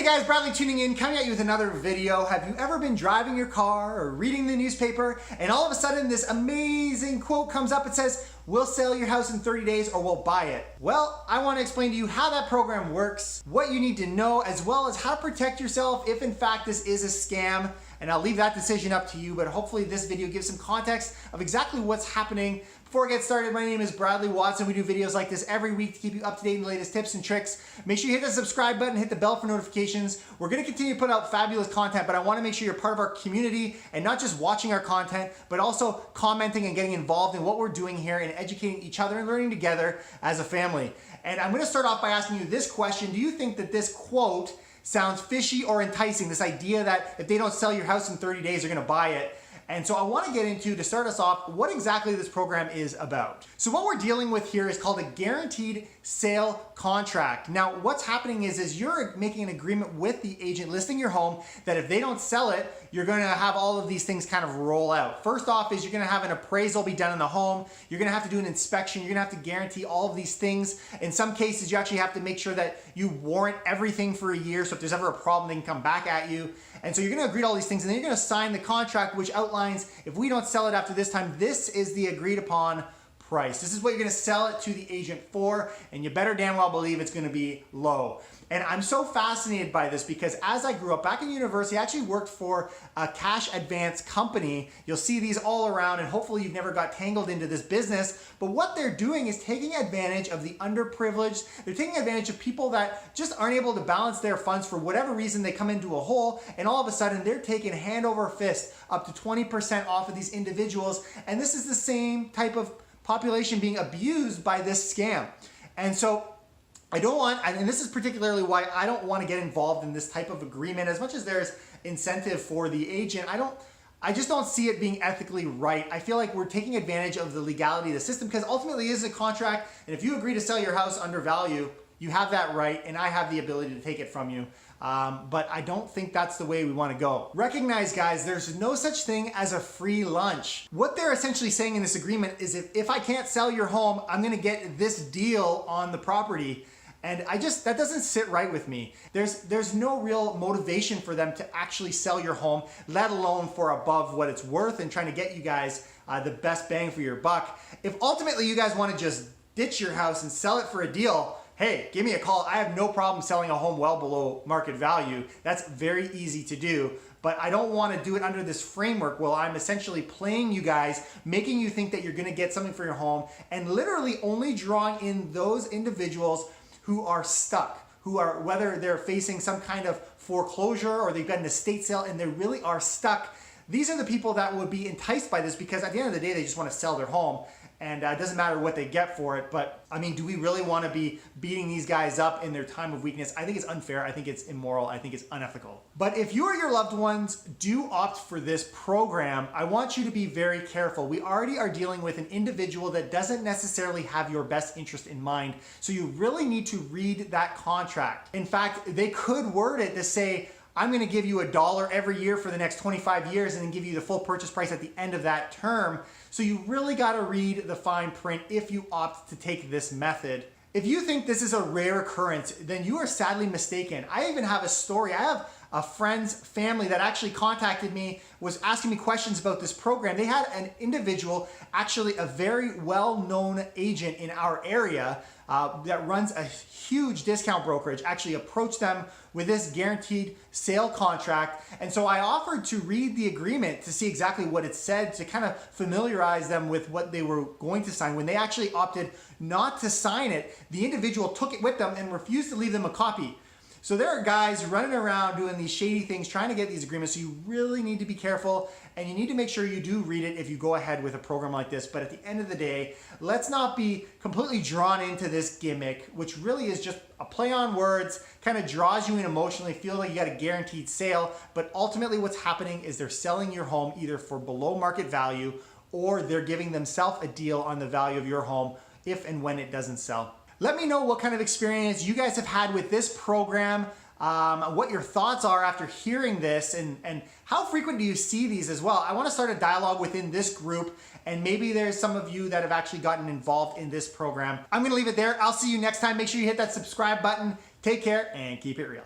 guys, Bradley tuning in, coming at you with another video. Have you ever been driving your car or reading the newspaper and all of a sudden this amazing quote comes up? It says, "We'll sell your house in 30 days or we'll buy it." Well, I want to explain to you how that program works, what you need to know, as well as how to protect yourself if in fact this is a scam. And I'll leave that decision up to you, but hopefully this video gives some context of exactly what's happening. Before I get started, my name is Bradley Watson. We do videos like this every week to keep you up to date in the latest tips and tricks. Make sure you hit the subscribe button, hit the bell for notifications. We're gonna continue to put out fabulous content, but I wanna make sure you're part of our community and not just watching our content, but also commenting and getting involved in what we're doing here and educating each other and learning together as a family. And I'm gonna start off by asking you this question. Do you think that this quote sounds fishy or enticing? This idea that if they don't sell your house in 30 days, they're gonna buy it. And so I wanna get into, to start us off, what exactly this program is about. So what we're dealing with here is called a guaranteed sale contract. Now, what's happening is you're making an agreement with the agent listing your home that if they don't sell it, you're gonna have all of these things kind of roll out. First off is you're gonna have an appraisal be done in the home. You're gonna have to do an inspection. You're gonna have to guarantee all of these things. In some cases, you actually have to make sure that you warrant everything for a year. So if there's ever a problem, they can come back at you. And so you're gonna agree to all these things, and then you're gonna sign the contract, which outlines if we don't sell it after this time, this is the agreed upon price. This is what you're gonna sell it to the agent for, and you better damn well believe it's gonna be low. And I'm so fascinated by this because as I grew up back in university, I actually worked for a cash advance company. You'll see these all around, and hopefully you've never got tangled into this business. But what they're doing is taking advantage of the underprivileged. They're taking advantage of people that just aren't able to balance their funds for whatever reason. They come into a hole, and all of a sudden they're taking hand over fist up to 20% off of these individuals. And this is the same type of population being abused by this scam. And so I don't want, and this is particularly why I don't want to get involved in this type of agreement. As much as there's incentive for the agent, I just don't see it being ethically right. I feel like we're taking advantage of the legality of the system because ultimately it is a contract, and if you agree to sell your house under value, you have that right, and I have the ability to take it from you. But I don't think that's the way we want to go. Recognize, guys, there's no such thing as a free lunch. What they're essentially saying in this agreement is if I can't sell your home, I'm gonna get this deal on the property. And that doesn't sit right with me. There's no real motivation for them to actually sell your home, let alone for above what it's worth and trying to get you guys the best bang for your buck. If ultimately you guys want to just ditch your house and sell it for a deal, hey, give me a call. I have no problem selling a home well below market value. That's very easy to do. But I don't want to do it under this framework where I'm essentially playing you guys, making you think that you're going to get something for your home, and literally only drawing in those individuals who are stuck, who are, whether they're facing some kind of foreclosure or they've got an estate sale and they really are stuck. These are the people that would be enticed by this because at the end of the day, they just want to sell their home. And it doesn't matter what they get for it, but I mean, do we really want to be beating these guys up in their time of weakness? I think it's unfair, I think it's immoral, I think it's unethical. But if you or your loved ones do opt for this program, I want you to be very careful. We already are dealing with an individual that doesn't necessarily have your best interest in mind, so you really need to read that contract. In fact, they could word it to say, I'm gonna give you $1 every year for the next 25 years and then give you the full purchase price at the end of that term. So you really gotta read the fine print if you opt to take this method. If you think this is a rare occurrence, then you are sadly mistaken. I even have a story. I have a friend's family that actually contacted me, was asking me questions about this program. They had an individual, actually a very well-known agent in our area that runs a huge discount brokerage, actually approached them with this guaranteed sale contract. And so I offered to read the agreement to see exactly what it said, to kind of familiarize them with what they were going to sign. When they actually opted not to sign it, the individual took it with them and refused to leave them a copy. So there are guys running around doing these shady things, trying to get these agreements, so you really need to be careful, and you need to make sure you do read it if you go ahead with a program like this. But at the end of the day, let's not be completely drawn into this gimmick, which really is just a play on words, kind of draws you in emotionally, feel like you got a guaranteed sale, but ultimately what's happening is they're selling your home either for below market value or they're giving themselves a deal on the value of your home if and when it doesn't sell. Let me know what kind of experience you guys have had with this program, what your thoughts are after hearing this, and how frequent do you see these as well. I want to start a dialogue within this group, and maybe there's some of you that have actually gotten involved in this program. I'm going to leave it there. I'll see you next time. Make sure you hit that subscribe button. Take care and keep it real.